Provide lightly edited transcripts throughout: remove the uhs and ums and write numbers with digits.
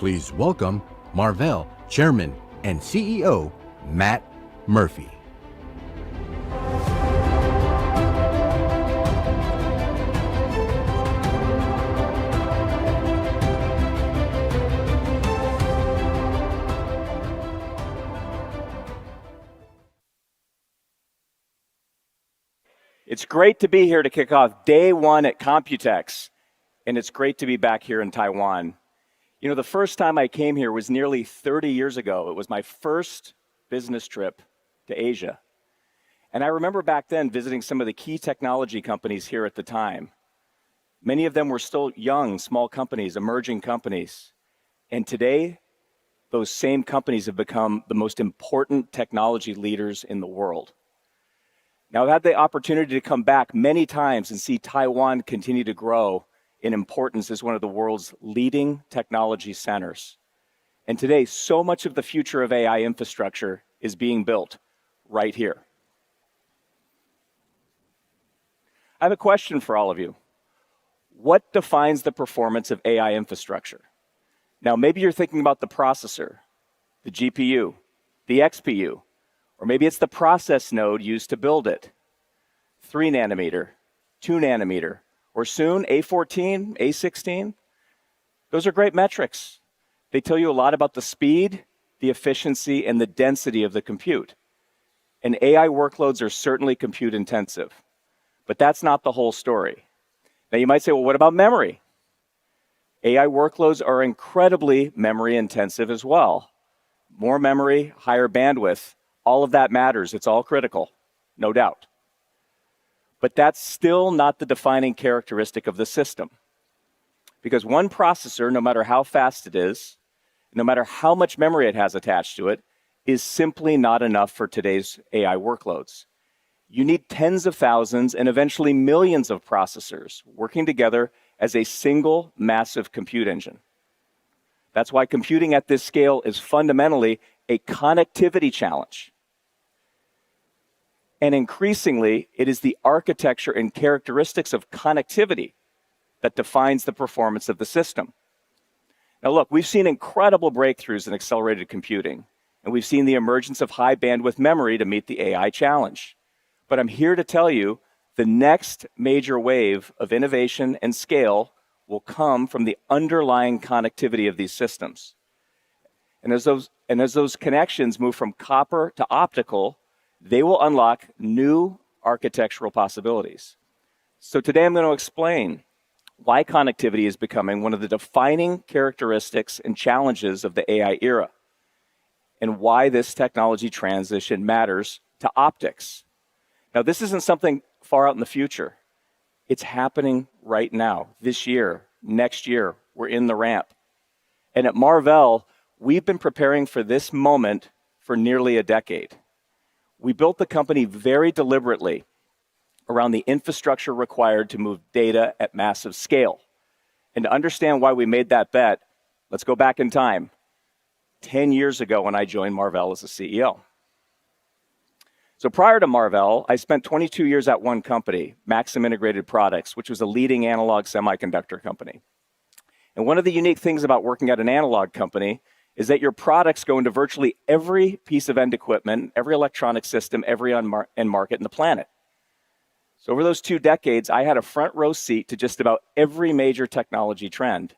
Please welcome Marvell Chairman and CEO Matt Murphy. It's great to be here to kick off day one at COMPUTEX, and it's great to be back here in Taiwan. You know, the first time I came here was nearly 30 years ago. It was my first business trip to Asia. And I remember back then visiting some of the key technology companies here at the time. Many of them were still young, small companies, emerging companies. And today, those same companies have become the most important technology leaders in the world. Now, I've had the opportunity to come back many times and see Taiwan continue to grow in importance as one of the world's leading technology centers. And today, so much of the future of AI infrastructure is being built right here. I have a question for all of you. What defines the performance of AI infrastructure? Now, maybe you're thinking about the processor, the GPU, the XPU, or maybe it's the process node used to build it. 3 nanometer, 2 nanometer, or soon A14, A16. Those are great metrics. They tell you a lot about the speed, the efficiency, and the density of the compute. And AI workloads are certainly compute intensive. But that's not the whole story. Now you might say, well, what about memory? AI workloads are incredibly memory intensive as well. More memory, higher bandwidth. All of that matters. It's all critical, no doubt. But that's still not the defining characteristic of the system. Because one processor, no matter how fast it is, no matter how much memory it has attached to it, is simply not enough for today's AI workloads. You need tens of thousands and eventually millions of processors working together as a single massive compute engine. That's why computing at this scale is fundamentally a connectivity challenge. And increasingly, it is the architecture and characteristics of connectivity that defines the performance of the system. Now look, we've seen incredible breakthroughs in accelerated computing, and we've seen the emergence of high bandwidth memory to meet the AI challenge. But I'm here to tell you, the next major wave of innovation and scale will come from the underlying connectivity of these systems. And as those connections move from copper to optical, they will unlock new architectural possibilities. So today I'm going to explain why connectivity is becoming one of the defining characteristics and challenges of the AI era, and why this technology transition matters to optics. Now, this isn't something far out in the future. It's happening right now, this year, next year. We're in the ramp. And at Marvell, we've been preparing for this moment for nearly a decade. We built the company very deliberately around the infrastructure required to move data at massive scale. And to understand why we made that bet, let's go back in time, 10 years ago when I joined Marvell as a CEO. So prior to Marvell, I spent 22 years at one company, Maxim Integrated Products, which was a leading analog semiconductor company. And one of the unique things about working at an analog company is that your products go into virtually every piece of end equipment, every electronic system, every end market in the planet. So over those 2 decades, I had a front row seat to just about every major technology trend.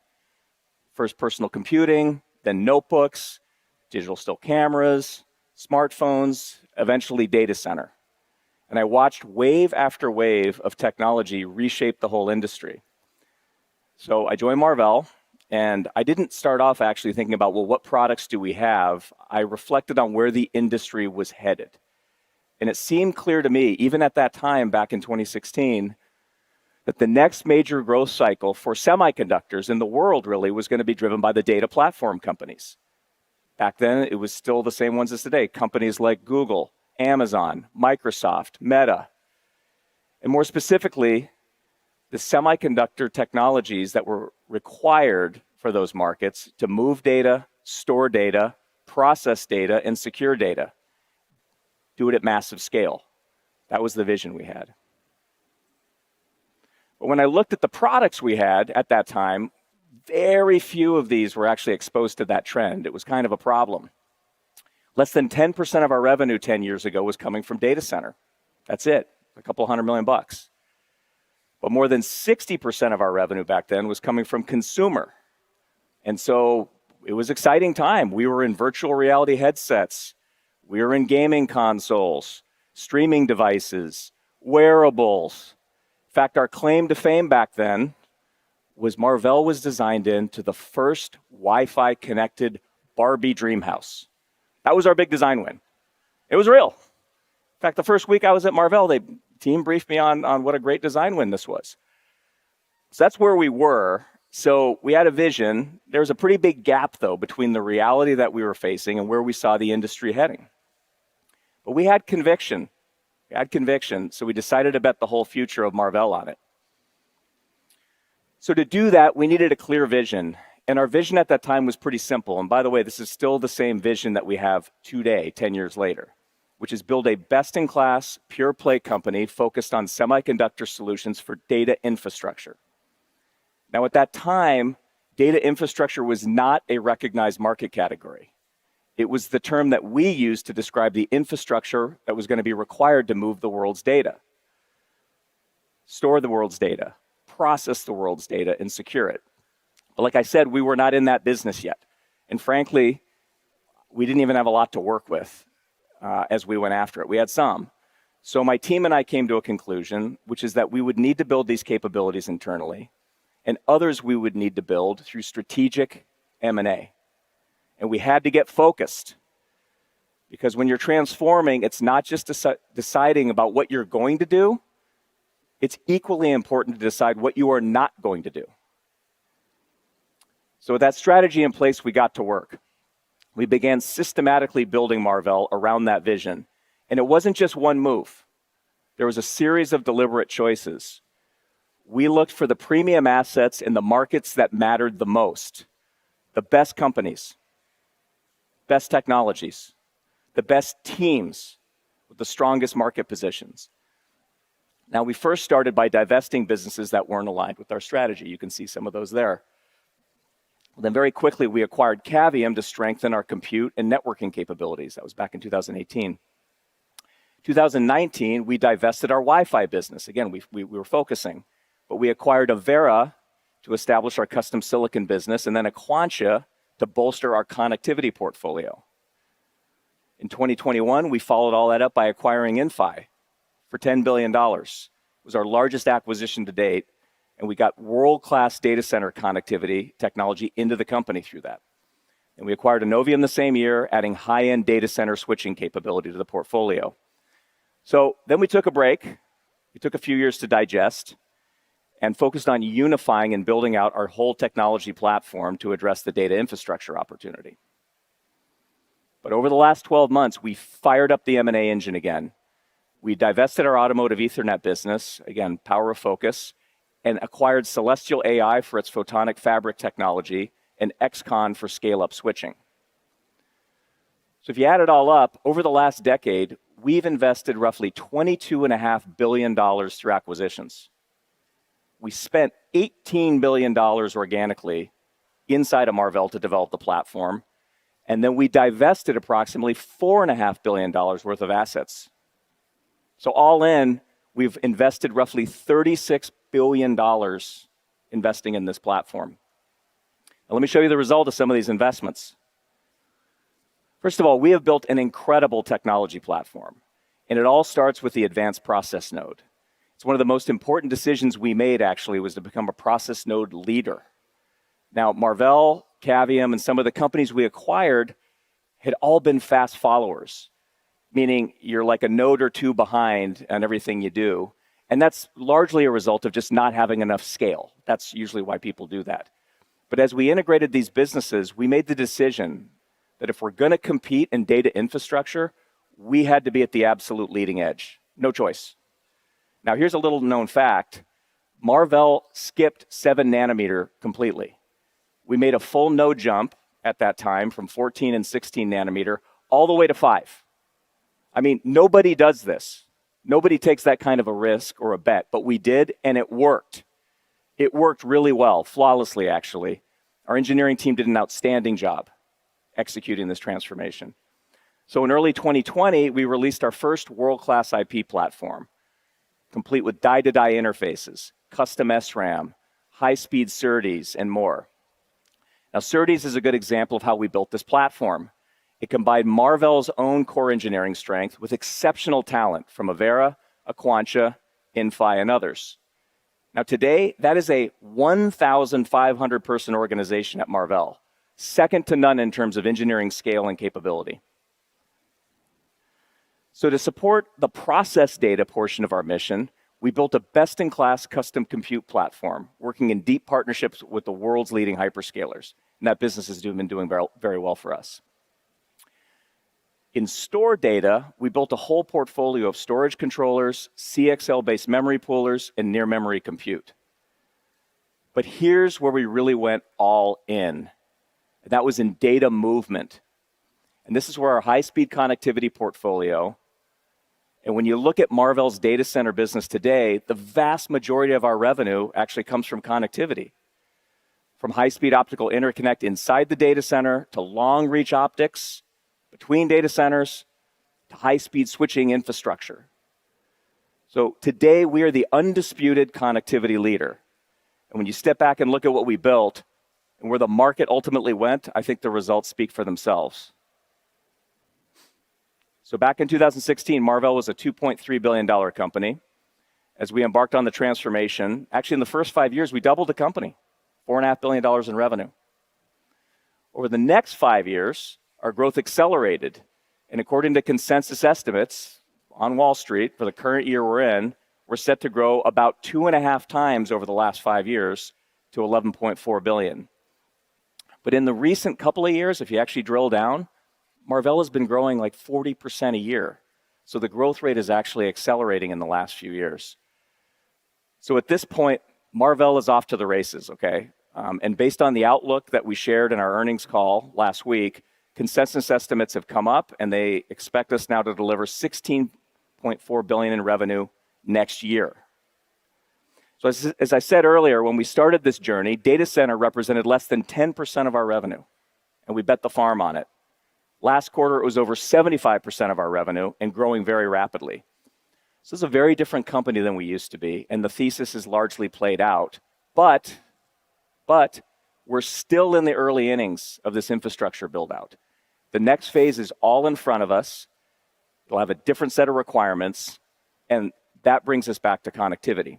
First personal computing, then notebooks, digital still cameras, smartphones, eventually data center. And I watched wave after wave of technology reshape the whole industry. So I joined Marvell. And I didn't start off actually thinking about, well, what products do we have? I reflected on where the industry was headed. And it seemed clear to me, even at that time, back in 2016, that the next major growth cycle for semiconductors in the world really was going to be driven by the data platform companies. Back then, it was still the same ones as today, companies like Google, Amazon, Microsoft, Meta. And more specifically, the semiconductor technologies that were required for those markets to move data, store data, process data, and secure data. Do it at massive scale. That was the vision we had. But when I looked at the products we had at that time, very few of these were actually exposed to that trend. It was kind of a problem. Less than 10% of our revenue 10 years ago was coming from data center. That's it, a couple $100 million. But more than 60% of our revenue back then was coming from consumer. And so it was an exciting time. We were in virtual reality headsets. We were in gaming consoles, streaming devices, wearables. In fact, our claim to fame back then was Marvell was designed into the first Wi-Fi connected Barbie dream house. That was our big design win. It was real. In fact, the first week I was at Marvell, the team briefed me on what a great design win this was. So that's where we were. So we had a vision. There was a pretty big gap, though, between the reality that we were facing and where we saw the industry heading. But we had conviction. So we decided to bet the whole future of Marvell on it. So to do that, we needed a clear vision. And our vision at that time was pretty simple. And by the way, this is still the same vision that we have today, 10 years later, which is build a best-in-class, pure-play company focused on semiconductor solutions for data infrastructure. Now, at that time, data infrastructure was not a recognized market category. It was the term that we used to describe the infrastructure that was going to be required to move the world's data, store the world's data, process the world's data, and secure it. But like I said, we were not in that business yet. And frankly, we didn't even have a lot to work with as we went after it. We had some. So my team and I came to a conclusion, which is that we would need to build these capabilities internally, and others we would need to build through strategic M&A. And we had to get focused, because when you're transforming, it's not just deciding about what you're going to do. It's equally important to decide what you are not going to do. So with that strategy in place, we got to work. We began systematically building Marvell around that vision. And it wasn't just one move. There was a series of deliberate choices. We looked for the premium assets in the markets that mattered the most, the best companies, best technologies, the best teams with the strongest market positions. Now, we first started by divesting businesses that weren't aligned with our strategy. You can see some of those there. Then very quickly, we acquired Cavium to strengthen our compute and networking capabilities. That was back in 2018. 2019, we divested our Wi-Fi business. Again, we were focusing. But we acquired Avera to establish our custom silicon business, and then Aquantia to bolster our connectivity portfolio. In 2021, we followed all that up by acquiring Inphi for $10 billion. It was our largest acquisition to date, and we got world-class data center connectivity technology into the company through that. And we acquired Innovium the same year, adding high-end data center switching capability to the portfolio. So then we took a break. We took a few years to digest and focused on unifying and building out our whole technology platform to address the data infrastructure opportunity. But over the last 12 months, we fired up the M&A engine again. We divested our automotive Ethernet business, again, power of focus, and acquired Celestial AI for its photonic fabric technology and XConn for scale-up switching. So if you add it all up, over the last decade, we've invested roughly $22.5 billion through acquisitions. We spent $18 billion organically inside of Marvell to develop the platform, and then we divested approximately $4.5 billion worth of assets. So all in, we've invested roughly $36 billion investing in this platform. Now, let me show you the result of some of these investments. First of all, we have built an incredible technology platform, and it all starts with the advanced process node. It's one of the most important decisions we made, actually, was to become a process node leader. Now, Marvell, Cavium, and some of the companies we acquired had all been fast followers, meaning you're like a node or two behind on everything you do. And that's largely a result of just not having enough scale. That's usually why people do that. But as we integrated these businesses, we made the decision that if we're going to compete in data infrastructure, we had to be at the absolute leading edge. No choice. Now, here's a little known fact. Marvell skipped 7 nanometer completely. We made a full node jump at that time from 14 and 16 nanometer all the way to 5. I mean, nobody does this. Nobody takes that kind of a risk or a bet, but we did, and it worked. It worked really well, flawlessly, actually. Our engineering team did an outstanding job executing this transformation. So in early 2020, we released our first world-class IP platform, complete with die-to-die interfaces, custom SRAM, high-speed SerDes, and more. Now, SerDes is a good example of how we built this platform. It combined Marvell's own core engineering strength with exceptional talent from Avera, Aquantia, Inphi, and others. Now, today, that is a 1,500-person organization at Marvell, second to none in terms of engineering scale and capability. So to support the process data portion of our mission, we built a best-in-class custom compute platform, working in deep partnerships with the world's leading hyperscalers. And that business has been doing very well for us. In store data, we built a whole portfolio of storage controllers, CXL-based memory poolers, and near-memory compute. But here's where we really went all in. And that was in data movement. And this is where our high-speed connectivity portfolio, and when you look at Marvell's data center business today, the vast majority of our revenue actually comes from connectivity. From high-speed optical interconnect inside the data center to long-reach optics between data centers to high-speed switching infrastructure. So today, we are the undisputed connectivity leader. And when you step back and look at what we built and where the market ultimately went, I think the results speak for themselves. So back in 2016, Marvell was a $2.3 billion company. As we embarked on the transformation, actually in the first 5 years, we doubled the company, $4.5 billion in revenue. Over the next 5 years, our growth accelerated. And according to consensus estimates on Wall Street for the current year we're in, we're set to grow about 2.5 times over the last 5 years to $11.4 billion. But in the recent couple of years, if you actually drill down, Marvell has been growing like 40% a year. So the growth rate is actually accelerating in the last few years. So at this point, Marvell is off to the races, okay? And based on the outlook that we shared in our earnings call last week, consensus estimates have come up, and they expect us now to deliver $16.4 billion in revenue next year. So as I said earlier, when we started this journey, data center represented less than 10% of our revenue, and we bet the farm on it. Last quarter, it was over 75% of our revenue and growing very rapidly. So this is a very different company than we used to be, and the thesis is largely played out. But we're still in the early innings of this infrastructure build-out. The next phase is all in front of us. It'll have a different set of requirements, and that brings us back to connectivity.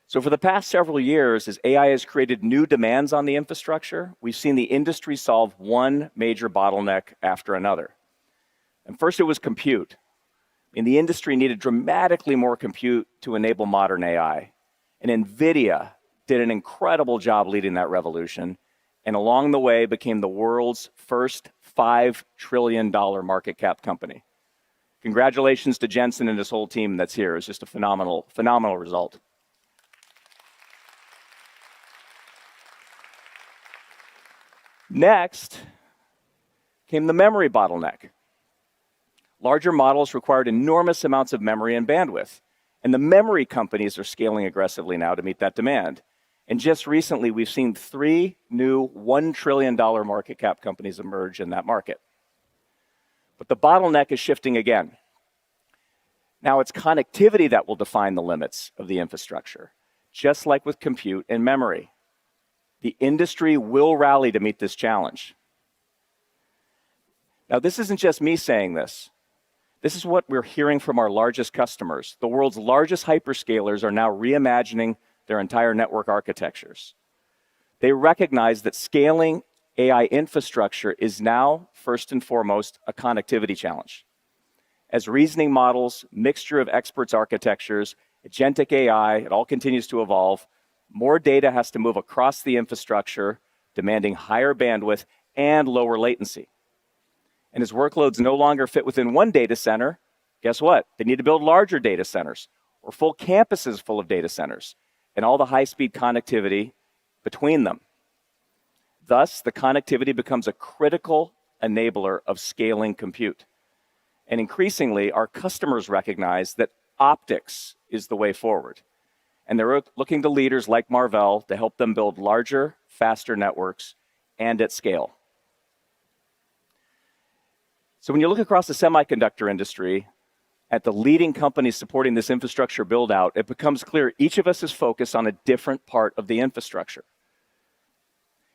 So for the past several years, as AI has created new demands on the infrastructure, we've seen the industry solve one major bottleneck after another. And first, it was compute. And the industry needed dramatically more compute to enable modern AI. And NVIDIA did an incredible job leading that revolution, and along the way became the world's first $5 trillion market cap company. Congratulations to Jensen and his whole team that's here. It's just a phenomenal result. Next came the memory bottleneck. Larger models required enormous amounts of memory and bandwidth, and the memory companies are scaling aggressively now to meet that demand. And just recently, we've seen 3 new $1 trillion market cap companies emerge in that market. But the bottleneck is shifting again. Now it's connectivity that will define the limits of the infrastructure, just like with compute and memory. The industry will rally to meet this challenge. Now, this isn't just me saying this. This is what we're hearing from our largest customers. The world's largest hyperscalers are now reimagining their entire network architectures. They recognize that scaling AI infrastructure is now, first and foremost, a connectivity challenge. As reasoning models, mixture of experts architectures, agentic AI, it all continues to evolve, more data has to move across the infrastructure, demanding higher bandwidth and lower latency. And as workloads no longer fit within one data center, guess what? They need to build larger data centers or full campuses full of data centers and all the high-speed connectivity between them. Thus, the connectivity becomes a critical enabler of scaling compute. And increasingly, our customers recognize that optics is the way forward. And they're looking to leaders like Marvell to help them build larger, faster networks and at scale. So when you look across the semiconductor industry at the leading companies supporting this infrastructure build out, it becomes clear each of us is focused on a different part of the infrastructure.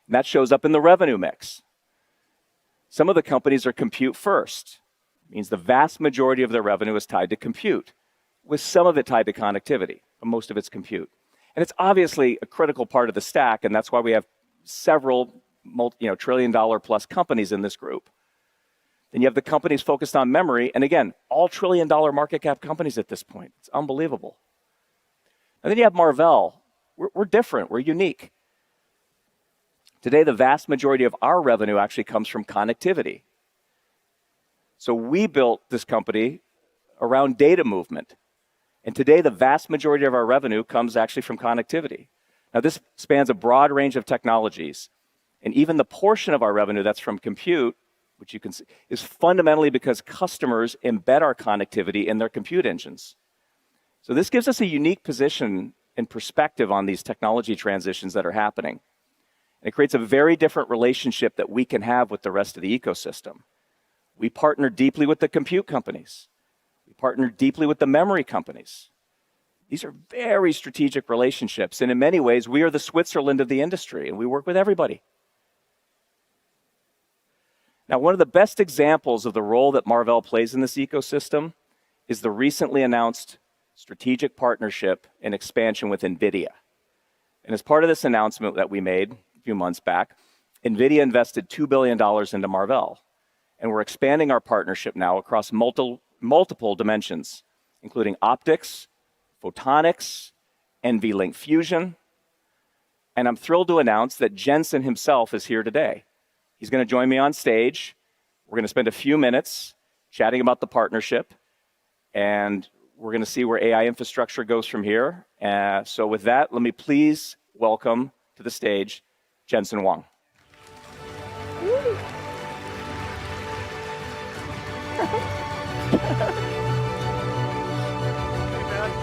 And that shows up in the revenue mix. Some of the companies are compute first. It means the vast majority of their revenue is tied to compute, with some of it tied to connectivity, but most of it's compute. And it's obviously a critical part of the stack, and that's why we have several trillion-dollar plus companies in this group. Then you have the companies focused on memory, and again, all trillion-dollar market cap companies at this point. It's unbelievable. And then you have Marvell. We're different. We're unique. Today, the vast majority of our revenue actually comes from connectivity. So we built this company around data movement. And today, the vast majority of our revenue comes actually from connectivity. Now, this spans a broad range of technologies. And even the portion of our revenue that's from compute, which you can see, is fundamentally because customers embed our connectivity in their compute engines. So this gives us a unique position and perspective on these technology transitions that are happening. And it creates a very different relationship that we can have with the rest of the ecosystem. We partner deeply with the compute companies. We partner deeply with the memory companies. These are very strategic relationships. And in many ways, we are the Switzerland of the industry, and we work with everybody. Now, one of the best examples of the role that Marvell plays in this ecosystem is the recently announced strategic partnership and expansion with NVIDIA. And as part of this announcement that we made a few months back, NVIDIA invested $2 billion into Marvell. And we're expanding our partnership now across multiple dimensions, including optics, photonics, NVLink Fusion. And I'm thrilled to announce that Jensen himself is here today. He's going to join me on stage. We're going to spend a few minutes chatting about the partnership, and we're going to see where AI infrastructure goes from here. So with that, let me please welcome to the stage Jensen Huang.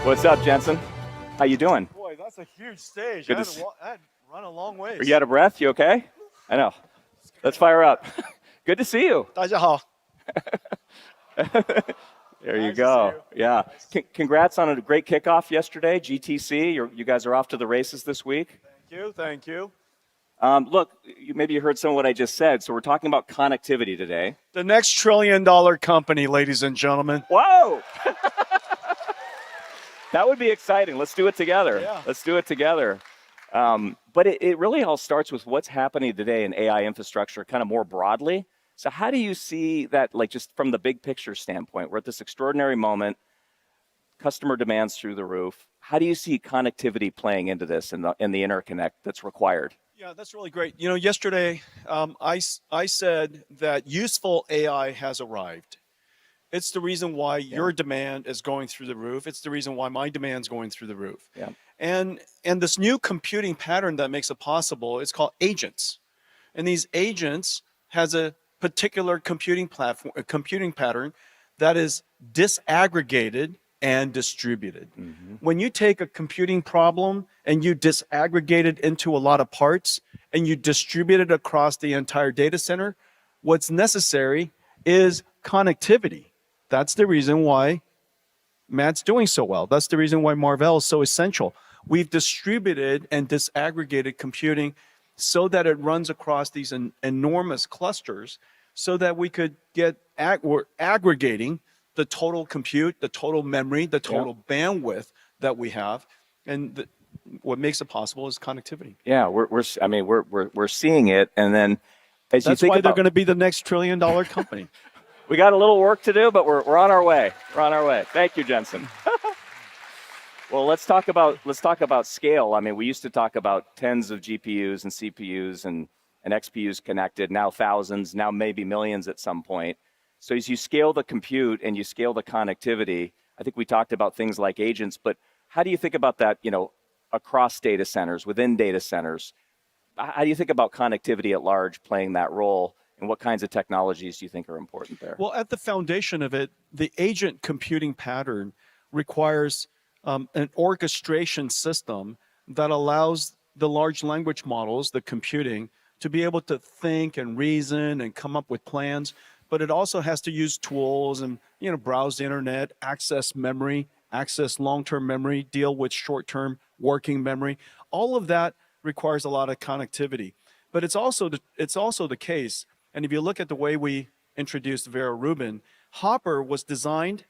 What's up, Jensen? How you doing? Boy, that's a huge stage. Good I to had run a long ways. Are you out of breath? You okay? I know. Let's fire up. Good to see you. 大家好. There you Nice to go. see you. Yeah. Congrats on a great kickoff yesterday, GTC. You guys are off to the races this week. Thank you. Look, maybe you heard some of what I just said. So we're talking about connectivity today. The next trillion-dollar company, ladies and gentlemen. Whoa! That would be exciting. Let's do it together. Yeah. Let's do it together. But it really all starts with what's happening today in AI infrastructure kind of more broadly. So how do you see that, like just from the big picture standpoint? We're at this extraordinary moment, customer demands through the roof. How do you see connectivity playing into this and the interconnect that's required? Yeah, that's really great. You know, yesterday I said that useful AI has arrived. It's the reason why your demand is going through the roof. It's the reason why my demand is going through the roof. Yeah. And this new computing pattern that makes it possible is called agents. And these agents has a particular computing platform, a computing pattern that is disaggregated and distributed. Mm-hmm. When you take a computing problem and you disaggregate it into a lot of parts and you distribute it across the entire data center, what's necessary is connectivity. That's the reason why Matt's doing so well. That's the reason why Marvell is so essential. We've distributed and disaggregated computing so that it runs across these enormous clusters so that we could get, we're aggregating the total compute, the total memory, the total bandwidth that we have. And what makes it possible is connectivity. Yeah, we're seeing it. And then as That's you think why about, they're going to be the next trillion-dollar company. We got a little work to do, but we're on our way. We're on our way. Thank you, Jensen. Well, let's talk about scale. I mean, we used to talk about tens of GPUs and CPUs and XPUs connected, now thousands, now maybe millions at some point. So as you scale the compute and you scale the connectivity, I think we talked about things like agents, but how do you think about that, across data centers, within data centers? How do you think about connectivity at large playing that role? And what kinds of technologies do you think are important there? Well, at the foundation of it, the agent computing pattern requires an orchestration system that allows the large language models, the computing, to be able to think and reason and come up with plans. But it also has to use tools and browse the internet, access memory, access long-term memory, deal with short-term working memory. All of that requires a lot of connectivity. But it's also the case, and if you look at the way we introduced Vera Rubin, Hopper was designed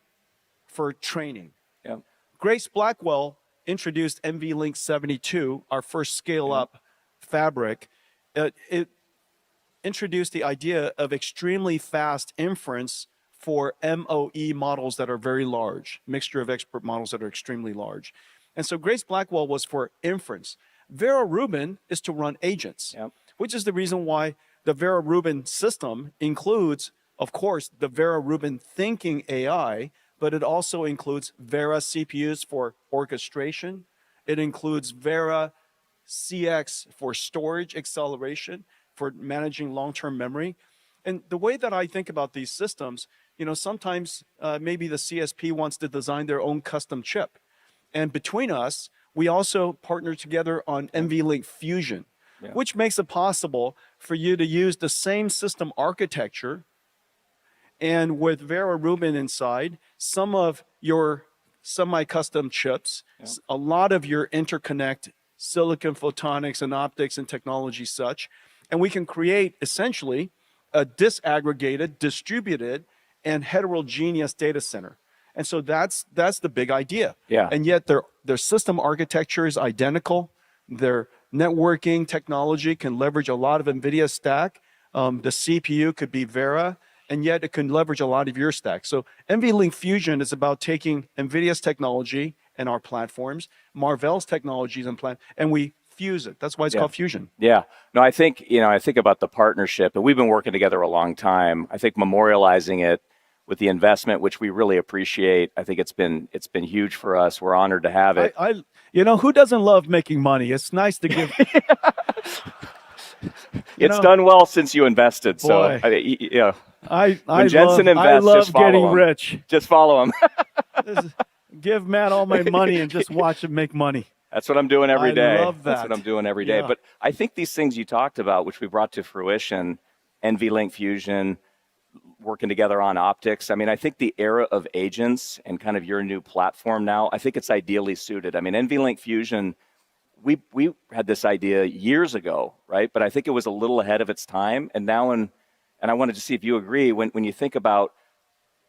for training. Yeah. Grace Blackwell introduced NVLink 72, our first scale-up fabric. It introduced the idea of extremely fast inference for MOE models that are very large, mixture of expert models that are extremely large. And so Grace Blackwell was for inference. Vera Rubin is to run agents, which is the reason why the Vera Rubin system includes, of course, the Vera Rubin thinking AI, but it also includes Vera CPUs for orchestration. It includes Vera CX for storage acceleration, for managing long-term memory. And the way that I think about these systems, sometimes maybe the CSP wants to design their own custom chip. And between us, we also partner together on NVLink Fusion, which makes it possible for you to use the same system architecture and with Vera Rubin inside, some of your semi-custom chips, a lot of your interconnect, silicon photonics and optics and technology such, and we can create essentially a disaggregated, distributed, and heterogeneous data center. And so that's the big idea. Yeah. And yet their system architecture is identical. Their networking technology can leverage a lot of NVIDIA stack. The CPU could be Vera, and yet it can leverage a lot of your stack. So NVLink Fusion is about taking NVIDIA's technology and our platforms, Marvell's technologies and we fuse it. That's why it's called Fusion. Yeah. No, I think about the partnership, and we've been working together a long time. I think memorializing it with the investment, which we really appreciate. I think it's been huge for us. We're honored to have it. Who doesn't love making money? It's nice to give. It's done well since you invested. Boy. So, when Jensen invests, I love just follow getting him. rich. Just follow him. Give Matt all my money and just watch him make money. That's what I'm doing every day. I love that. That's what I'm doing every day. But I think these things you talked about, which we brought to fruition, NVLink Fusion, working together on optics. I mean, I think the era of agents and kind of your new platform now, I think it's ideally suited. I mean, NVLink Fusion, we had this idea years ago, right? But I think it was a little ahead of its time. And now, and I wanted to see if you agree, when you think about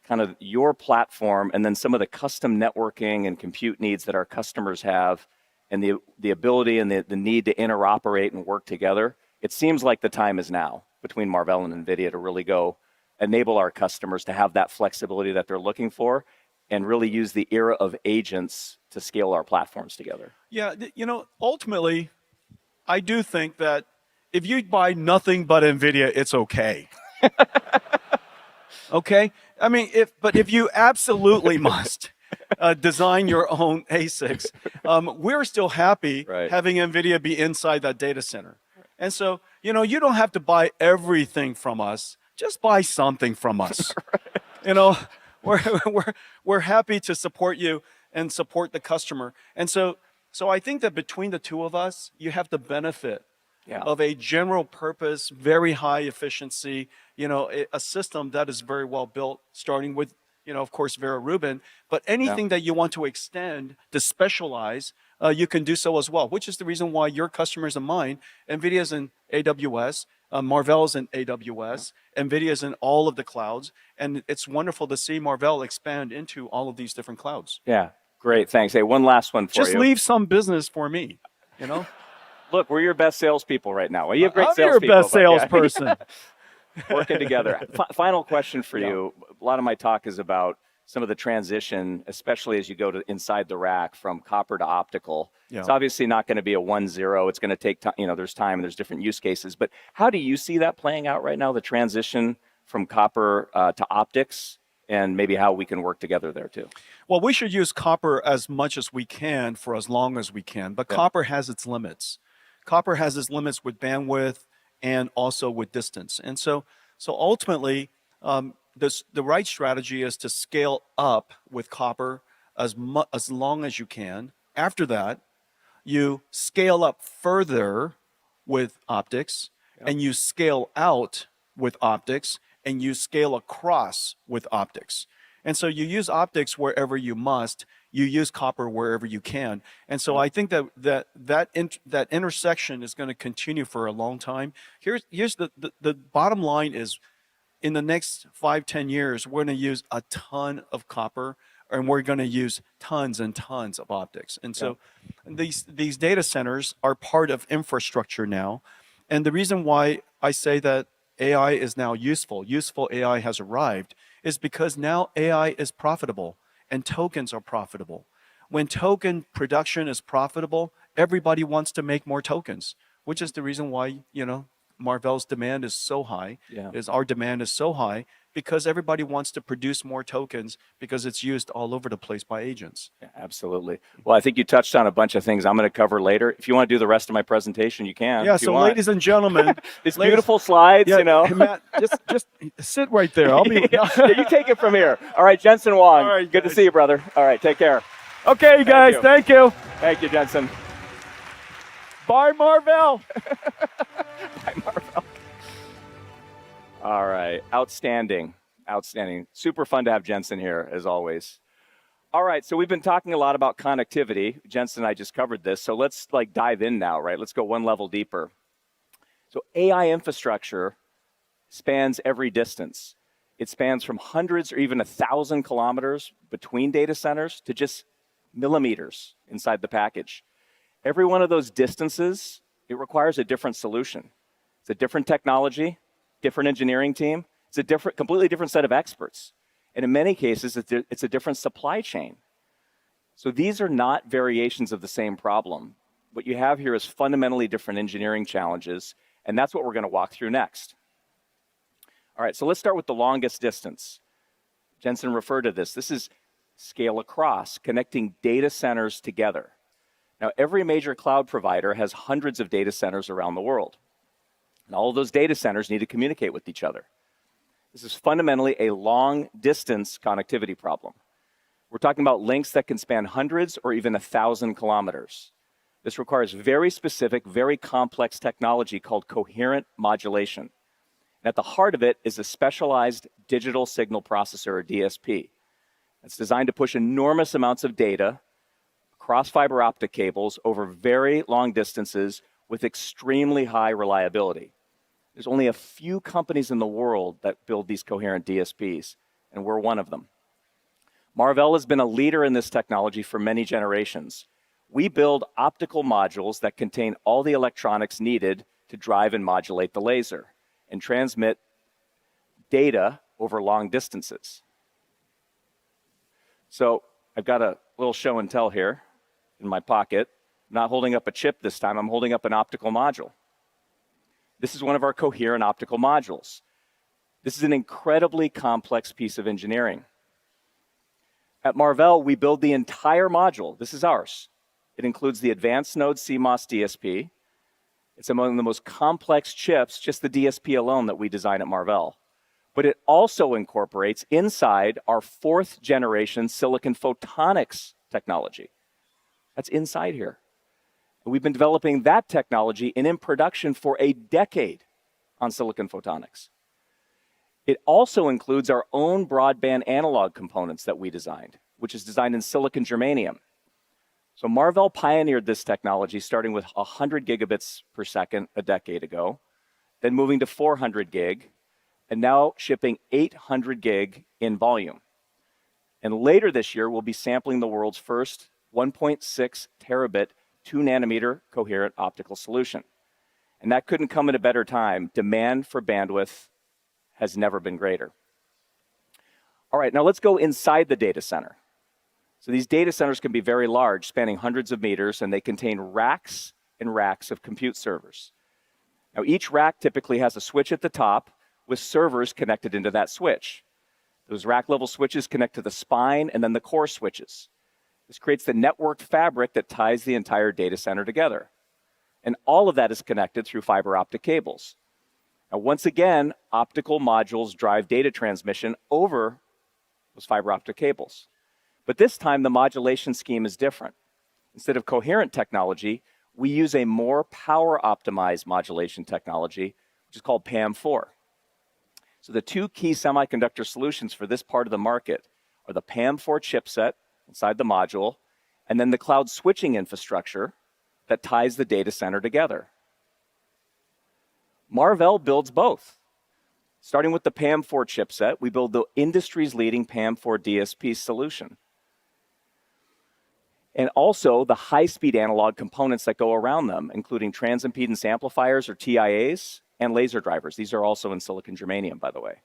kind of your platform and then some of the custom networking and compute needs that our customers have, and the ability and the need to interoperate and work together, it seems like the time is now between Marvell and NVIDIA to really go enable our customers to have that flexibility that they're looking for and really use the era of agents to scale our platforms together. Yeah, ultimately, I do think that if you buy nothing but NVIDIA, it's okay. Okay? I mean, if you absolutely must design your own ASICs, we're still happy having NVIDIA be inside that data center. And so, you don't have to buy everything from us. Just buy something from us. We're happy to support you and support the customer. And so I think that between the two of us, you have the benefit of a general purpose, very high efficiency, a system that is very well built, starting with, of course, Vera Rubin. But anything that you want to extend, to specialize, you can do so as well, which is the reason why your customers and mine, NVIDIA's in AWS, Marvell's in AWS, NVIDIA's in all of the clouds. And it's wonderful to see Marvell expand into all of these different clouds. Yeah, great, thanks. Hey, one last one for you. Just leave some business for me, Look, we're your best salespeople right now. Well, you have great I'm salespeople. your best salesperson. Working together. Final question for you. A lot of my talk is about some of the transition, especially as you go to inside the rack from copper to optical. Yeah. It's obviously not going to be a 1-0. It's going to take time. There's time and there's different use cases. But how do you see that playing out right now, the transition from copper to optics, and maybe how we can work together there too? Well, we should use copper as much as we can for as long as we can, but copper has its limits. Copper has its limits with bandwidth and also with distance. And so ultimately, the right strategy is to scale up with copper as long as you can. After that, you scale up further with optics, and you scale out with optics, and you scale across with optics. And so you use optics wherever you must. You use copper wherever you can. And so I think that intersection is going to continue for a long time. Here's the bottom line is, in the next 5-10 years, we're going to use a ton of copper, and we're going to use tons and tons of optics. And so these data centers are part of infrastructure now. And the reason why I say that AI is now useful AI has arrived, is because now AI is profitable and tokens are profitable. When token production is profitable, everybody wants to make more tokens, which is the reason why, Marvell's demand is so high, our demand is so high, because everybody wants to produce more tokens because it's used all over the place by agents. Yeah, absolutely. Well, I think you touched on a bunch of things I'm going to cover later. If you want to do the rest of my presentation, you can. Yeah, so ladies and gentlemen. These beautiful slides, Hey, Matt, just sit right there. I'll be. Yeah, you take it from here. All right, Jensen Wong. All right, good guys. to see you, brother. All right, take care. Okay, guys, thank you. Thank you, Jensen. Bye, Marvell. Bye, Marvell. All right, outstanding. Super fun to have Jensen here, as always. All right, so we've been talking a lot about connectivity. Jensen and I just covered this, so let's dive in now, right? Let's go one level deeper. So AI infrastructure spans every distance. It spans from hundreds or even 1,000 kilometers between data centers to just millimeters inside the package. Every one of those distances, it requires a different solution. It's a different technology, different engineering team. It's a completely different set of experts. And in many cases, it's a different supply chain. So these are not variations of the same problem. What you have here is fundamentally different engineering challenges, and that's what we're going to walk through next. All right, so let's start with the longest distance. Jensen referred to this. This is scale across, connecting data centers together. Now, every major cloud provider has hundreds of data centers around the world. And all of those data centers need to communicate with each other. This is fundamentally a long-distance connectivity problem. We're talking about links that can span hundreds or even 1,000 kilometers. This requires very specific, very complex technology called coherent modulation. And at the heart of it is a specialized digital signal processor, or DSP. It's designed to push enormous amounts of data across fiber optic cables over very long distances with extremely high reliability. There's only a few companies in the world that build these coherent DSPs, and we're one of them. Marvell has been a leader in this technology for many generations. We build optical modules that contain all the electronics needed to drive and modulate the laser and transmit data over long distances. So I've got a little show and tell here in my pocket. I'm not holding up a chip this time, I'm holding up an optical module. This is one of our coherent optical modules. This is an incredibly complex piece of engineering. At Marvell, we build the entire module. This is ours. It includes the advanced node CMOS DSP. It's among the most complex chips, just the DSP alone, that we design at Marvell. But it also incorporates inside our 4th generation silicon photonics technology. That's inside here. And we've been developing that technology and in production for a decade on silicon photonics. It also includes our own broadband analog components that we designed, which is designed in silicon germanium. So Marvell pioneered this technology starting with 100 gigabits per second a decade ago, then moving to 400 gig, and now shipping 800 gig in volume. And later this year, we'll be sampling the world's first 1.6 terabit 2 nanometer coherent optical solution. And that couldn't come at a better time. Demand for bandwidth has never been greater. All right, now let's go inside the data center. So these data centers can be very large, spanning hundreds of meters, and they contain racks and racks of compute servers. Now each rack typically has a switch at the top with servers connected into that switch. Those rack level switches connect to the spine and then the core switches. This creates the networked fabric that ties the entire data center together. And all of that is connected through fiber optic cables. Now, once again, optical modules drive data transmission over those fiber optic cables. But this time, the modulation scheme is different. Instead of coherent technology, we use a more power-optimized modulation technology, which is called PAM4. So the two key semiconductor solutions for this part of the market are the PAM4 chipset inside the module, and then the cloud switching infrastructure that ties the data center together. Marvell builds both. Starting with the PAM4 chipset, we build the industry's leading PAM4 DSP solution. And also the high-speed analog components that go around them, including transimpedance amplifiers or TIAs and laser drivers. These are also in silicon germanium, by the way.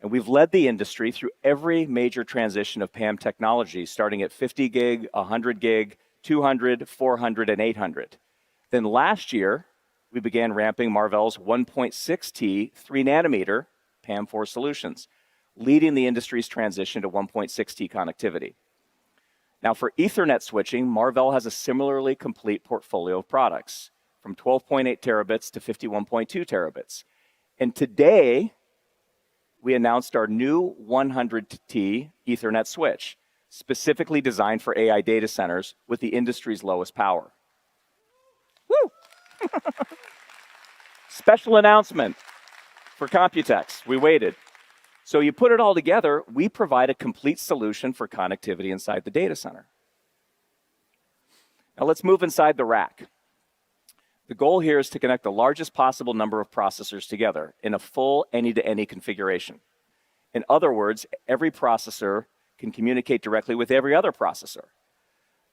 And we've led the industry through every major transition of PAM technology, starting at 50 gig, 100 gig, 200, 400, and 800. Then last year, we began ramping Marvell's 1.6T 3-nanometer PAM4 solutions, leading the industry's transition to 1.6T connectivity. Now, for Ethernet switching, Marvell has a similarly complete portfolio of products, from 12.8 terabits to 51.2 terabits. And today, we announced our new 100T Ethernet switch, specifically designed for AI data centers with the industry's lowest power. Woo! Special announcement for COMPUTEX. We waited. So you put it all together, we provide a complete solution for connectivity inside the data center. Now let's move inside the rack. The goal here is to connect the largest possible number of processors together in a full any-to-any configuration. In other words, every processor can communicate directly with every other processor.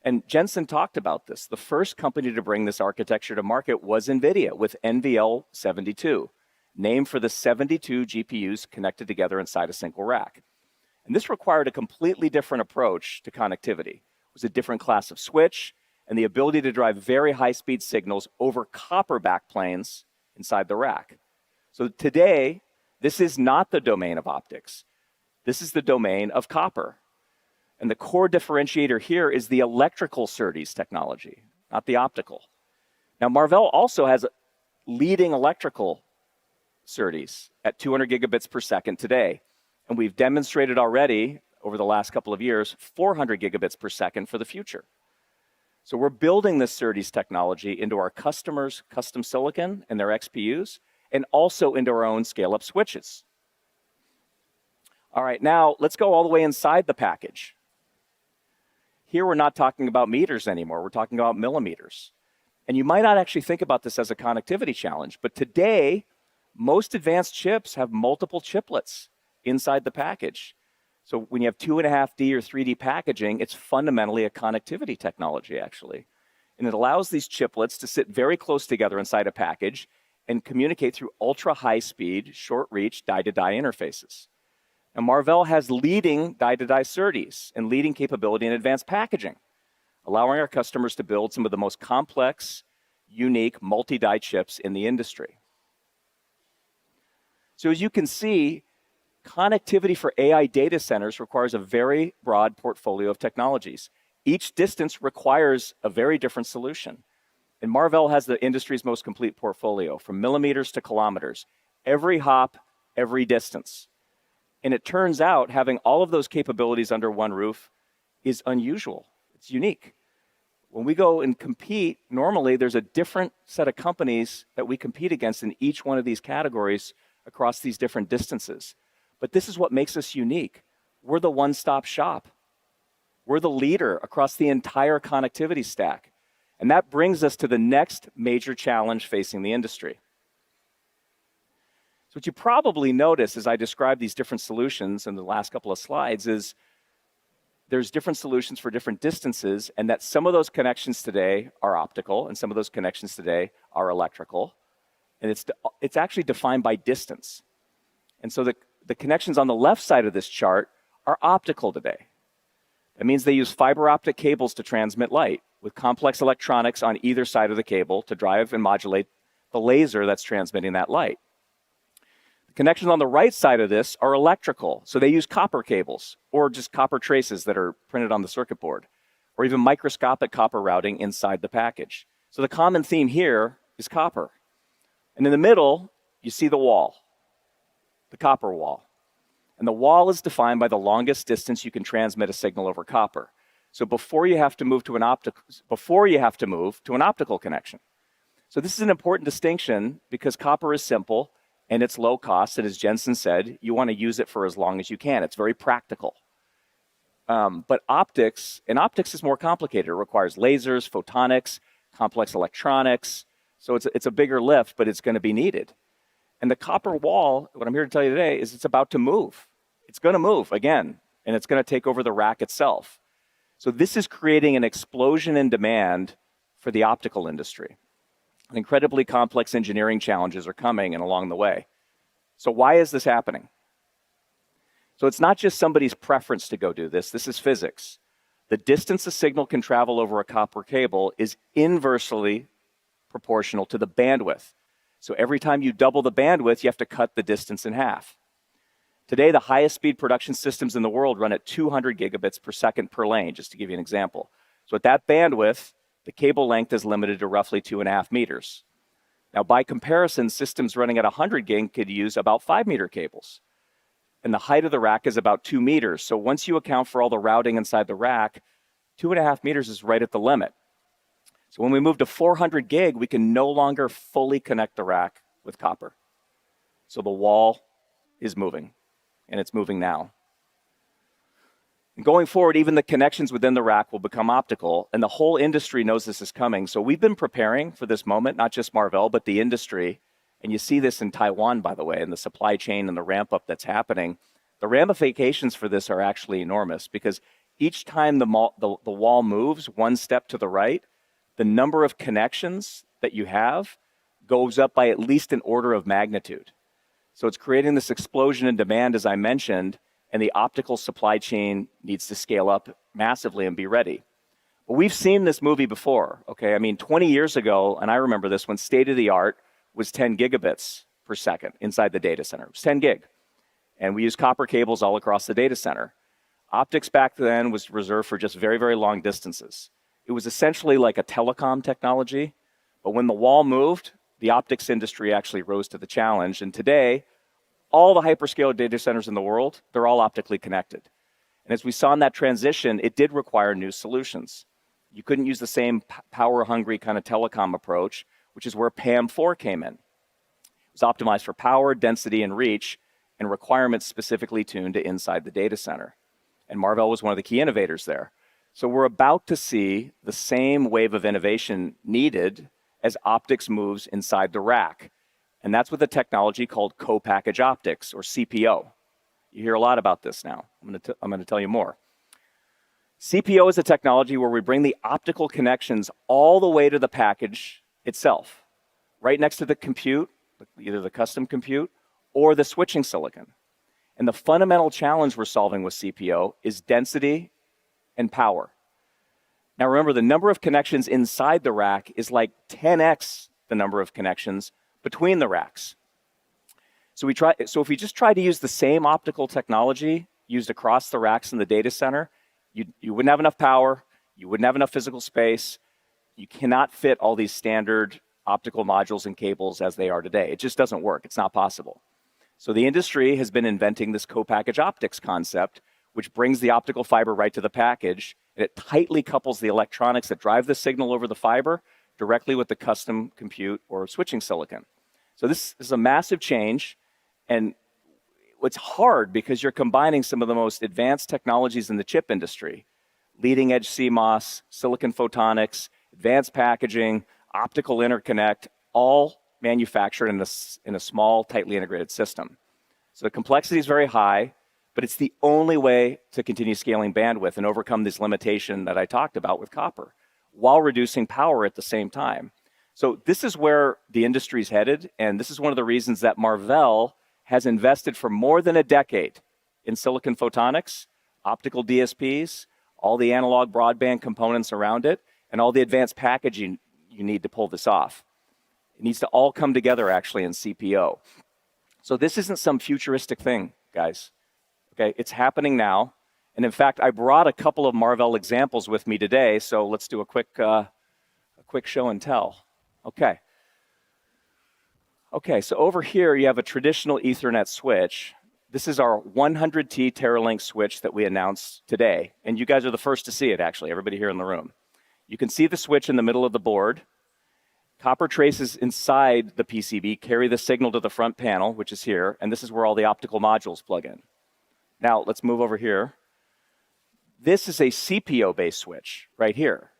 And Jensen talked about this. The first company to bring this architecture to market was NVIDIA with NVL72, named for the 72 GPUs connected together inside a single rack. And this required a completely different approach to connectivity. It was a different class of switch and the ability to drive very high-speed signals over copper backplanes inside the rack. So today, this is not the domain of optics. This is the domain of copper. And the core differentiator here is the electrical SerDes technology, not the optical. Now, Marvell also has leading electrical SerDes at 200 gigabits per second today. And we've demonstrated already over the last couple of years, 400 gigabits per second for the future. So we're building this SerDes technology into our customers' custom silicon and their XPUs, and also into our own scale-up switches. All right, now let's go all the way inside the package. Here we're not talking about meters anymore, we're talking about millimeters. And you might not actually think about this as a connectivity challenge, but today, most advanced chips have multiple chiplets inside the package. So when you have 2.5D or 3D packaging, it's fundamentally a connectivity technology, actually. And it allows these chiplets to sit very close together inside a package and communicate through ultra-high-speed, short-reach die-to-die interfaces. Now, Marvell has leading die-to-die SerDes and leading capability in advanced packaging, allowing our customers to build some of the most complex, unique multi-die chips in the industry. So as you can see, connectivity for AI data centers requires a very broad portfolio of technologies. Each distance requires a very different solution. And Marvell has the industry's most complete portfolio, from millimeters to kilometers, every hop, every distance. And it turns out having all of those capabilities under one roof is unusual. It's unique. When we go and compete, normally there's a different set of companies that we compete against in each one of these categories across these different distances. But this is what makes us unique. We're the one-stop shop. We're the leader across the entire connectivity stack. And that brings us to the next major challenge facing the industry. So what you probably notice as I describe these different solutions in the last couple of slides is there's different solutions for different distances, and that some of those connections today are optical and some of those connections today are electrical. And it's actually defined by distance. And so the connections on the left side of this chart are optical today. That means they use fiber optic cables to transmit light with complex electronics on either side of the cable to drive and modulate the laser that's transmitting that light. The connections on the right side of this are electrical. So they use copper cables or just copper traces that are printed on the circuit board, or even microscopic copper routing inside the package. So the common theme here is copper. And in the middle, you see the wall, the copper wall. And the wall is defined by the longest distance you can transmit a signal over copper. So before you have to move to an optical connection. So this is an important distinction because copper is simple and it's low cost. And as Jensen said, you want to use it for as long as you can. It's very practical. But optics is more complicated. It requires lasers, photonics, complex electronics. So it's a bigger lift, but it's going to be needed. And the copper wall, what I'm here to tell you today, is it's about to move. It's going to move again, and it's going to take over the rack itself. So this is creating an explosion in demand for the optical industry. Incredibly complex engineering challenges are coming and along the way. So why is this happening? So it's not just somebody's preference to go do this. This is physics. The distance a signal can travel over a copper cable is inversely proportional to the bandwidth. So every time you double the bandwidth, you have to cut the distance in half. Today, the highest speed production systems in the world run at 200 gigabits per second per lane, just to give you an example. So at that bandwidth, the cable length is limited to roughly 2.5 meters. Now, by comparison, systems running at 100 gig could use about 5-meter cables. And the height of the rack is about 2 meters. So once you account for all the routing inside the rack, 2.5 meters is right at the limit. So when we move to 400 gig, we can no longer fully connect the rack with copper. So the wall is moving, and it's moving now. And going forward, even the connections within the rack will become optical, and the whole industry knows this is coming. So we've been preparing for this moment, not just Marvell, but the industry. And you see this in Taiwan, by the way, in the supply chain and the ramp up that's happening. The ramifications for this are actually enormous because each time the wall moves one step to the right, the number of connections that you have goes up by at least an order of magnitude. So it's creating this explosion in demand, as I mentioned, and the optical supply chain needs to scale up massively and be ready. But we've seen this movie before, okay? I mean, 20 years ago, and I remember this when state-of-the-art was 10 gigabits per second inside the data center. It was 10 gig. And we used copper cables all across the data center. Optics back then was reserved for just very, very long distances. It was essentially like a telecom technology, but when the wall moved, the optics industry actually rose to the challenge. And today, all the hyperscale data centers in the world, they're all optically connected. And as we saw in that transition, it did require new solutions. You couldn't use the same power-hungry kind of telecom approach, which is where PAM4 came in. It was optimized for power, density, and reach, and requirements specifically tuned to inside the data center. And Marvell was one of the key innovators there. So we're about to see the same wave of innovation needed as optics moves inside the rack. And that's with a technology called co-package optics, or CPO. You hear a lot about this now. I'm going to tell you more. CPO is a technology where we bring the optical connections all the way to the package itself, right next to the compute, either the custom compute or the switching silicon. And the fundamental challenge we're solving with CPO is density and power. Now remember, the number of connections inside the rack is like 10x the number of connections between the racks. So if we just try to use the same optical technology used across the racks in the data center, you wouldn't have enough power, you wouldn't have enough physical space, you cannot fit all these standard optical modules and cables as they are today. It just doesn't work, it's not possible. So the industry has been inventing this co-package optics concept, which brings the optical fiber right to the package, and it tightly couples the electronics that drive the signal over the fiber directly with the custom compute or switching silicon. So this is a massive change, and it's hard because you're combining some of the most advanced technologies in the chip industry, leading edge CMOS, silicon photonics, advanced packaging, optical interconnect, all manufactured in a small, tightly integrated system. So the complexity is very high, but it's the only way to continue scaling bandwidth and overcome this limitation that I talked about with copper, while reducing power at the same time. So this is where the industry is headed, and this is one of the reasons that Marvell has invested for more than a decade in silicon photonics, optical DSPs, all the analog broadband components around it, and all the advanced packaging you need to pull this off. It needs to all come together actually in CPO. So this isn't some futuristic thing, guys. Okay, it's happening now. And in fact, I brought a couple of Marvell examples with me today, so let's do a quick show and tell. Okay, so over here you have a traditional Ethernet switch. This is our 100T Teralink switch that we announced today. And you guys are the first to see it, actually, everybody here in the room. You can see the switch in the middle of the board. Copper traces inside the PCB carry the signal to the front panel, which is here, and this is where all the optical modules plug in. Now, let's move over here. This is a CPO-based switch right here.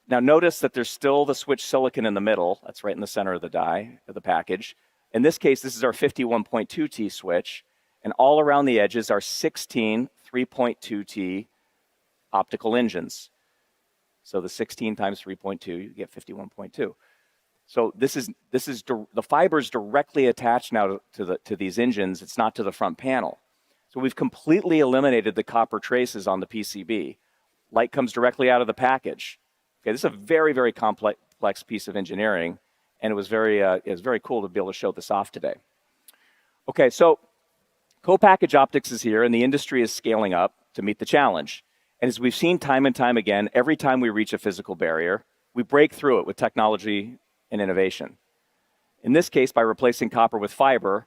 Now, notice that there's still the switch silicon in the middle. That's right in the center of the die, of the package. In this case, this is our 51.2T switch, and all around the edges are 16 3.2T optical engines. So the 16 times 3.2, you get 51.2. So this is the fibers directly attached now to these engines. It's not to the front panel. So we've completely eliminated the copper traces on the PCB. Light comes directly out of the package. Okay, this is a very, very complex piece of engineering, and it was very cool to be able to show this off today. Okay, so co-package optics is here, and the industry is scaling up to meet the challenge. And as we've seen time and time again, every time we reach a physical barrier, we break through it with technology and innovation. In this case, by replacing copper with fiber,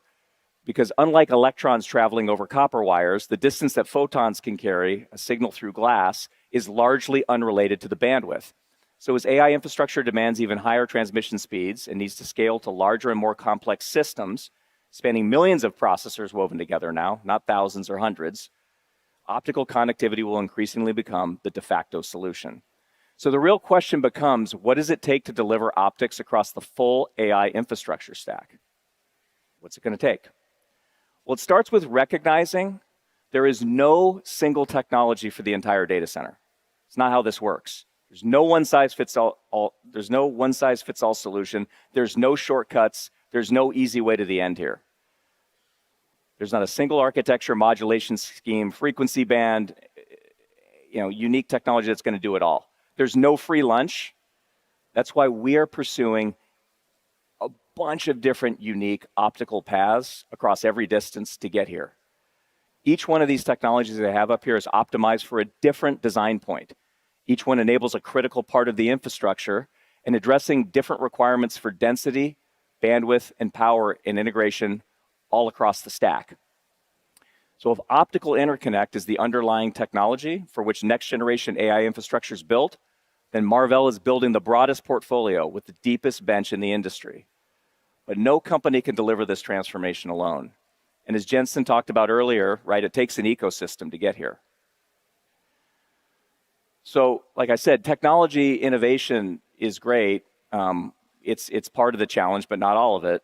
because unlike electrons traveling over copper wires, the distance that photons can carry a signal through glass is largely unrelated to the bandwidth. So as AI infrastructure demands even higher transmission speeds and needs to scale to larger and more complex systems, spanning millions of processors woven together now, not thousands or hundreds, optical connectivity will increasingly become the de facto solution. So the real question becomes, what does it take to deliver optics across the full AI infrastructure stack? What's it going to take? Well, it starts with recognizing there is no single technology for the entire data center. It's not how this works. There's no one-size-fits-all. There's no one-size-fits-all solution. There's no shortcuts. There's no easy way to the end here. There's not a single architecture, modulation scheme, frequency band, unique technology that's going to do it all. There's no free lunch. That's why we are pursuing a bunch of different unique optical paths across every distance to get here. Each one of these technologies that I have up here is optimized for a different design point. Each one enables a critical part of the infrastructure and addressing different requirements for density, bandwidth, and power and integration all across the stack. So if optical interconnect is the underlying technology for which next generation AI infrastructure is built, then Marvell is building the broadest portfolio with the deepest bench in the industry. But no company can deliver this transformation alone. And as Jensen talked about earlier, right, it takes an ecosystem to get here. So, like I said, technology innovation is great. It's part of the challenge, but not all of it.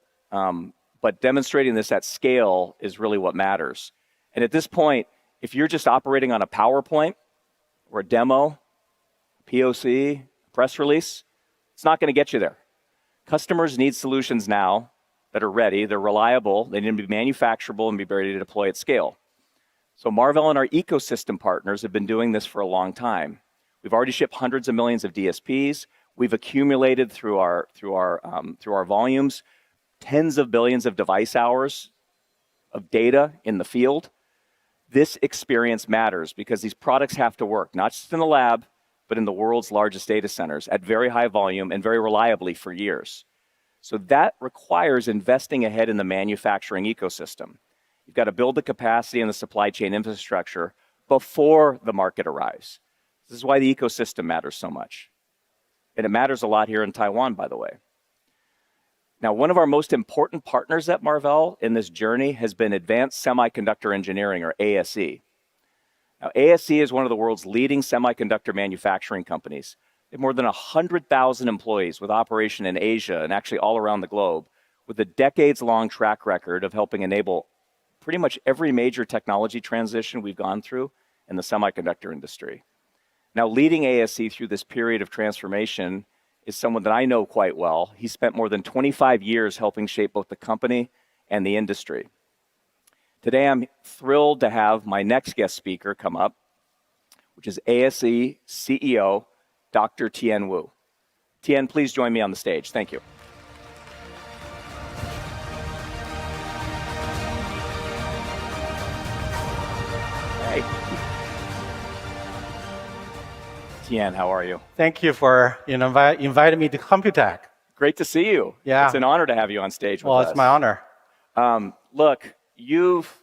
But demonstrating this at scale is really what matters. And at this point, if you're just operating on a PowerPoint or a demo, POC, press release, it's not going to get you there. Customers need solutions now that are ready, they're reliable, they need to be manufacturable and be ready to deploy at scale. So Marvell and our ecosystem partners have been doing this for a long time. We've already shipped hundreds of millions of DSPs. We've accumulated through our volumes tens of billions of device hours of data in the field. This experience matters because these products have to work, not just in the lab, but in the world's largest data centers at very high volume and very reliably for years. So that requires investing ahead in the manufacturing ecosystem. You've got to build the capacity and the supply chain infrastructure before the market arrives. This is why the ecosystem matters so much. And it matters a lot here in Taiwan, by the way. Now, one of our most important partners at Marvell in this journey has been Advanced Semiconductor Engineering, or ASE. Now, ASE is one of the world's leading semiconductor manufacturing companies. They have more than 100,000 employees with operation in Asia and actually all around the globe, with a decades-long track record of helping enable pretty much every major technology transition we've gone through in the semiconductor industry. Now, leading ASE through this period of transformation is someone that I know quite well. He spent more than 25 years helping shape both the company and the industry. Today, I'm thrilled to have my next guest speaker come up, which is ASE CEO, Dr. Tien Wu. Tien, please join me on the stage. Thank you. Hey. Tien, how are you? Thank you for inviting me to COMPUTEX. Great to see you. Yeah. It's an honor to have you on stage with us. Well, it's my honor. Look, you've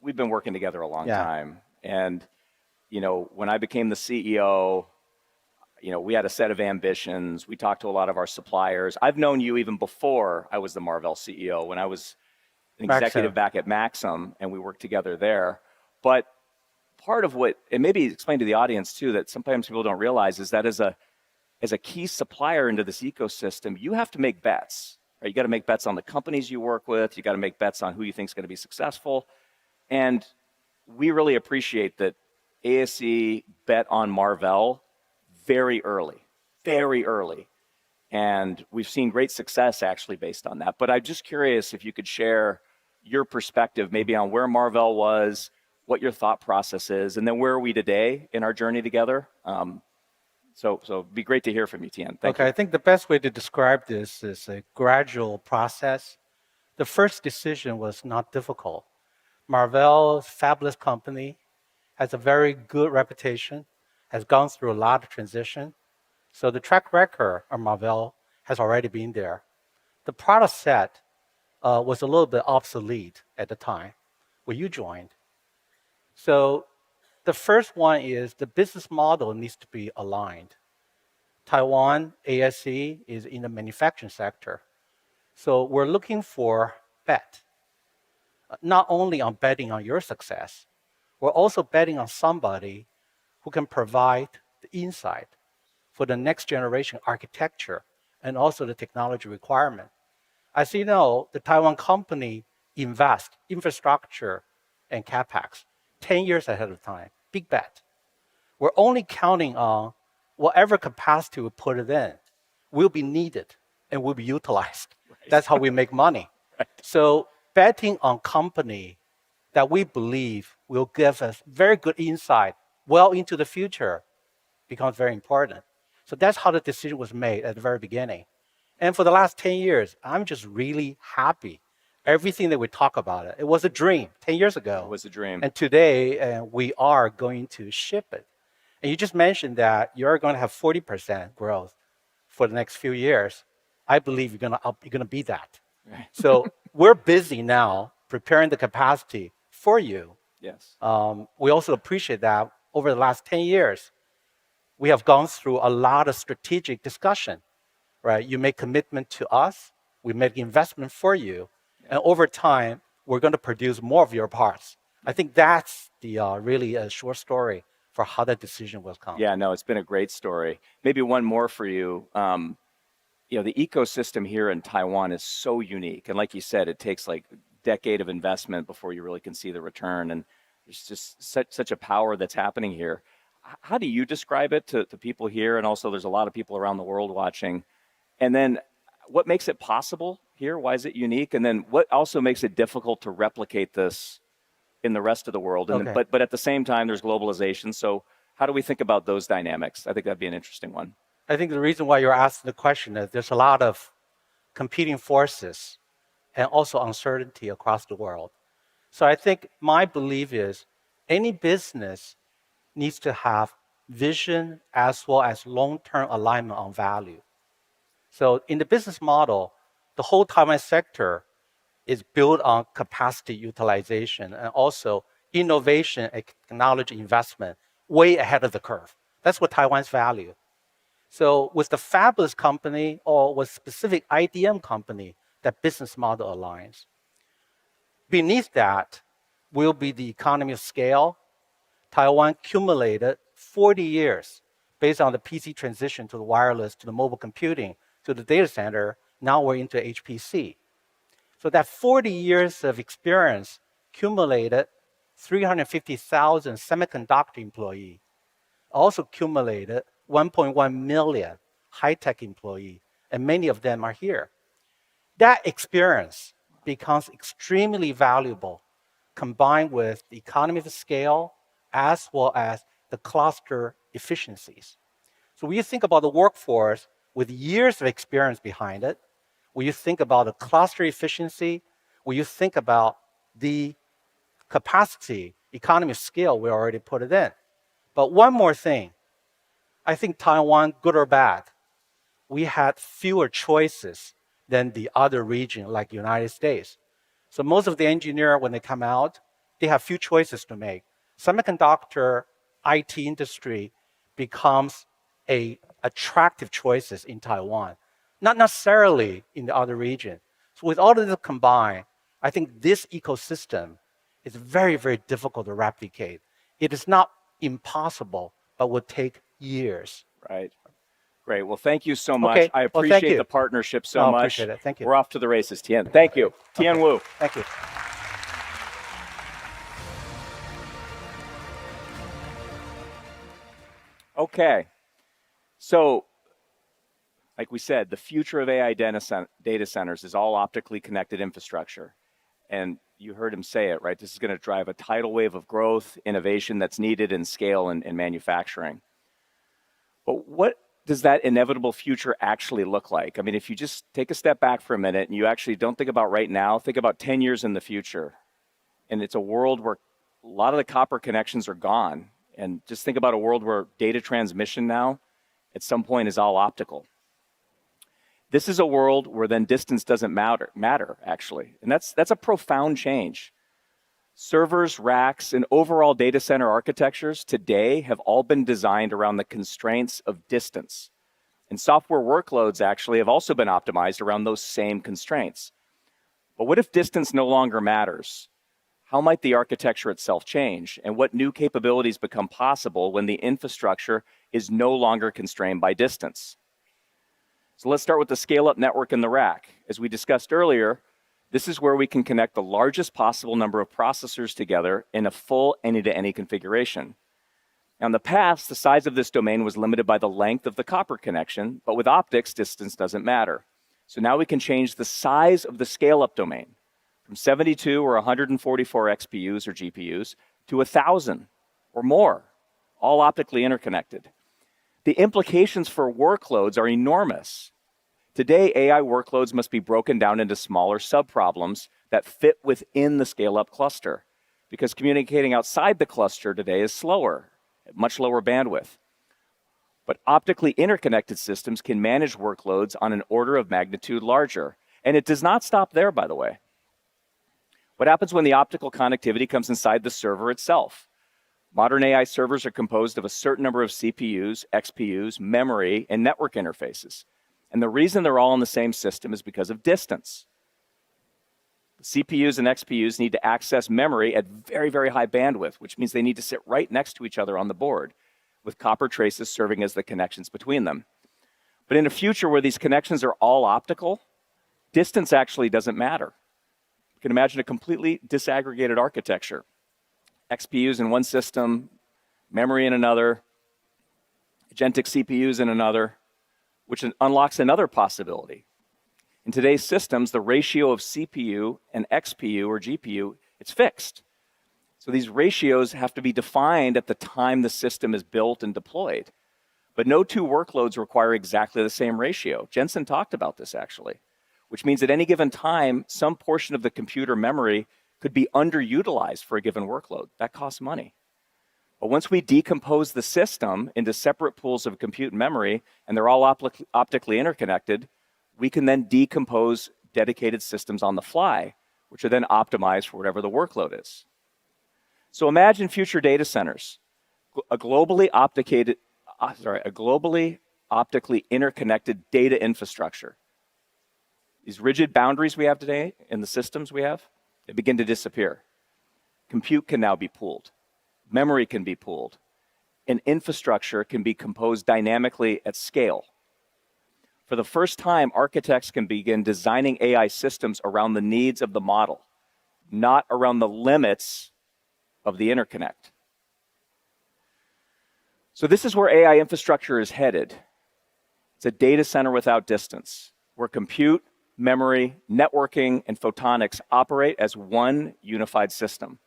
we've been working together a long Yeah. time. And, you know, when I became the CEO, you know, we had a set of ambitions. We talked to a lot of our suppliers. I've known you even before I was the Marvell CEO, when I was an executive back at Maxim, and we worked together there. But part of what, and maybe explain to the audience too, that sometimes people don't realize is that as a key supplier into this ecosystem, you have to make bets. Right? You got to make bets on the companies you work with. You got to make bets on who you think is going to be successful. And we really appreciate that ASE bet on Marvell very early. And we've seen great success actually based on that. But I'm just curious if you could share your perspective maybe on where Marvell was, what your thought process is, and then where are we today in our journey together? So it'd be great to hear from you, Tian. Thank you. I think the best way to describe this is a gradual process. The first decision was not difficult. Marvell, fabulous company, has a very good reputation, has gone through a lot of transition. So the track record of Marvell has already been there. The product set was a little bit obsolete at the time when you joined. So the first one is the business model needs to be aligned. Taiwan, ASE, is in the manufacturing sector. So we're looking for bet, not only on betting on your success, we're also betting on somebody who can provide the insight for the next generation architecture and also the technology requirement. As you know, the Taiwan company invest infrastructure and CapEx 10 years ahead of time, big bet. We're only counting on whatever capacity we put it in will be needed and will be utilized. Right. That's how we make money. Right. So betting on company that we believe will give us very good insight well into the future becomes very important. So that's how the decision was made at the very beginning. And for the last 10 years, I'm just really happy. Everything that we talk about it was a dream 10 years ago. It was a dream. And today, we are going to ship it. And you just mentioned that you're going to have 40% growth for the next few years. I believe you're going to beat that. Right. So we're busy now preparing the capacity for you. Yes. We also appreciate that over the last 10 years, we have gone through a lot of strategic discussion, right? You make commitment to us, we make investment for you, and over time, we're going to produce more of your parts. I think that's the really a short story for how that decision was come. Yeah, no, it's been a great story. Maybe one more for you. You know, the ecosystem here in Taiwan is so unique. And like you said, it takes like a decade of investment before you really can see the return. And there's just such a power that's happening here. How do you describe it to people here? And also there's a lot of people around the world watching. And then what makes it possible here? Why is it unique? And then what also makes it difficult to replicate this in the rest of the world? And then, but at the same time, there's globalization. So how do we think about those dynamics? I think that'd be an interesting one. I think the reason why you're asking the question is there's a lot of competing forces and also uncertainty across the world. So I think my belief is any business needs to have vision as well as long-term alignment on value. So in the business model, the whole Taiwan sector is built on capacity utilization and also innovation and technology investment way ahead of the curve. That's what Taiwan's value. So with the fabulous company or with specific IDM company, that business model aligns. Beneath that will be the economy of scale. Taiwan accumulated 40 years based on the PC transition to the wireless, to the mobile computing, to the data center. Now we're into HPC. So that 40 years of experience accumulated 350,000 semiconductor employees, also accumulated 1.1 million high-tech employees, and many of them are here. That experience becomes extremely valuable combined with the economy of scale as well as the cluster efficiencies. So when you think about the workforce with years of experience behind it, when you think about the cluster efficiency, when you think about the capacity, economy of scale, we already put it in. But one more thing, I think Taiwan, good or bad, we had fewer choices than the other region like United States. So most of the engineers, when they come out, they have few choices to make. Semiconductor IT industry becomes a attractive choices in Taiwan, not necessarily in the other region. So with all of this combined, I think this ecosystem is very, very difficult to replicate. It is not impossible, but would take years. Right. Great. Well, thank you so much. Okay. I Well, appreciate thank you. the partnership so much. Appreciate it. Thank you. We're off to the races, Tian. Thank you. Tian Wu. Thank you. Okay. So, like we said, the future of AI data centers is all optically connected infrastructure. And you heard him say it, right? This is going to drive a tidal wave of growth, innovation that's needed in scale and manufacturing. But what does that inevitable future actually look like? I mean, if you just take a step back for a minute and you actually don't think about right now, think about 10 years in the future. And it's a world where a lot of the copper connections are gone. And just think about a world where data transmission now at some point is all optical. This is a world where then distance doesn't matter actually. And that's a profound change. Servers, racks, and overall data center architectures today have all been designed around the constraints of distance. And software workloads actually have also been optimized around those same constraints. But what if distance no longer matters? How might the architecture itself change? And what new capabilities become possible when the infrastructure is no longer constrained by distance? So let's start with the scale-up network in the rack. As we discussed earlier, this is where we can connect the largest possible number of processors together in a full any-to-any configuration. Now, in the past, the size of this domain was limited by the length of the copper connection, but with optics, distance doesn't matter. So now we can change the size of the scale-up domain from 72 or 144 XPUs or GPUs to 1,000 or more, all optically interconnected. The implications for workloads are enormous. Today, AI workloads must be broken down into smaller subproblems that fit within the scale-up cluster, because communicating outside the cluster today is slower, at much lower bandwidth. But optically interconnected systems can manage workloads on an order of magnitude larger. And it does not stop there, by the way. What happens when the optical connectivity comes inside the server itself? Modern AI servers are composed of a certain number of CPUs, XPUs, memory, and network interfaces. And the reason they're all in the same system is because of distance. The CPUs and XPUs need to access memory at very, very high bandwidth, which means they need to sit right next to each other on the board, with copper traces serving as the connections between them. But in a future where these connections are all optical, distance actually doesn't matter. You can imagine a completely disaggregated architecture. XPUs in one system, memory in another, agentic CPUs in another, which unlocks another possibility. In today's systems, the ratio of CPU and XPU or GPU, it's fixed. So these ratios have to be defined at the time the system is built and deployed. But no two workloads require exactly the same ratio. Jensen talked about this actually, which means at any given time, some portion of the computer memory could be underutilized for a given workload. That costs money. But once we decompose the system into separate pools of compute and memory, and they're all optically interconnected, we can then decompose dedicated systems on the fly, which are then optimized for whatever the workload is. So imagine future data centers, a globally optically interconnected data infrastructure. These rigid boundaries we have today in the systems we have, they begin to disappear. Compute can now be pooled. Memory can be pooled. And infrastructure can be composed dynamically at scale. For the first time, architects can begin designing AI systems around the needs of the model, not around the limits of the interconnect. So this is where AI infrastructure is headed. It's a data center without distance, where compute, memory, networking, and photonics operate as one unified system,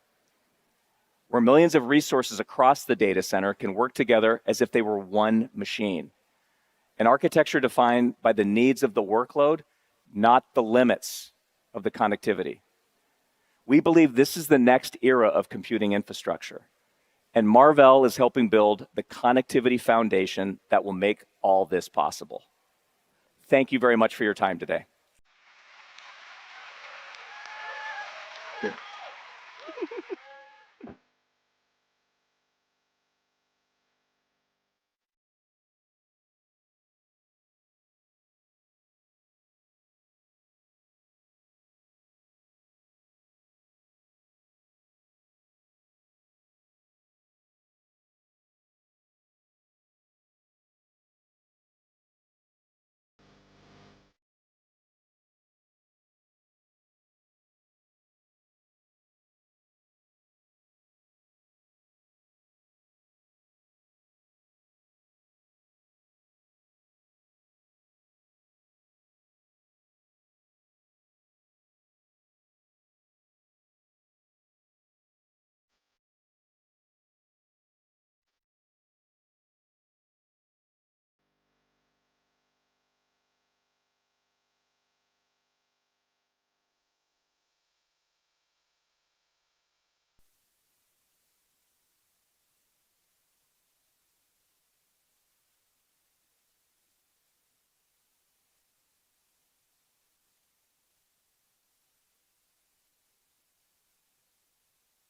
where millions of resources across the data center can work together as if they were one machine. An architecture defined by the needs of the workload, not the limits of the connectivity. We believe this is the next era of computing infrastructure, and Marvell is helping build the connectivity foundation that will make all this possible. Thank you very much for your time today. Good.